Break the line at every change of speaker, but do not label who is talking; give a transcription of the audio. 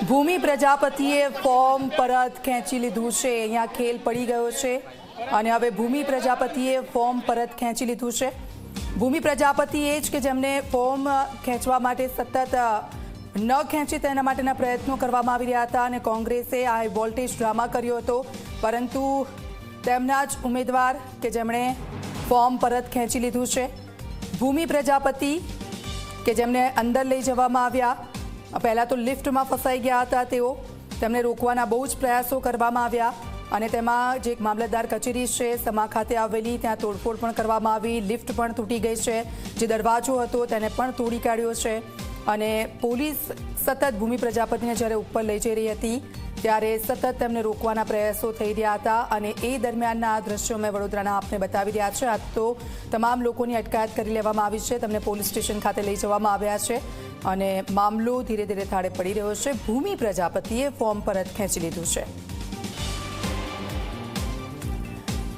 ભૂમિ પ્રજાપતિએ ફોર્મ પરત ખેંચી લીધું છે। અહીંયા ખેલ પડી ગયો છે અને હવે ભૂમિ પ્રજાપતિએ ફોર્મ પરત ખેંચી લીધું છે। ભૂમિ પ્રજાપતિ એ જ કે જેમને ફોર્મ ખેંચવા માટે સતત ન ખેંચે તેના માટેના પ્રયત્નો કરવામાં આવી રહ્યા હતા અને કોંગ્રેસે આ વોલ્ટેજ ડ્રામા કર્યો હતો, પરંતુ તેમના જ ઉમેદવાર કે જેમણે ફોર્મ પરત ખેંચી લીધું છે, ભૂમિ પ્રજાપતિ કે જેમને અંદર લઈ જવામાં આવ્યા, પહેલાં તો લિફ્ટમાં ફસાઈ ગયા હતા તેઓ, તેમને રોકવાના બહુ જ પ્રયાસો કરવામાં આવ્યા અને તેમાં જે એક મામલતદાર કચેરી છે સમા ખાતે આવેલી ત્યાં તોડફોડ પણ કરવામાં આવી, લિફ્ટ પણ તૂટી ગઈ છે, જે દરવાજો હતો તેને પણ તોડી કાઢ્યો છે અને પોલીસ સતત ભૂમિ પ્રજાપતિને જ્યારે ઉપર લઈ જઈ રહી હતી ત્યારે સતત તેમને રોકવાના પ્રયાસો થઈ રહ્યા હતા અને એ દરમિયાનના આ દ્રશ્યો મેં વડોદરાના આપને બતાવી રહ્યા છે। આજ તો તમામ લોકોની અટકાયત કરી લેવામાં આવી છે, તેમને પોલીસ સ્ટેશન ખાતે લઈ જવામાં આવ્યા છે અને મામલો ધીરે ધીરે થાળે પડી રહ્યો છે। ભૂમિ પ્રજાપતિએ ફોર્મ પરત ખેંચી લીધું છે।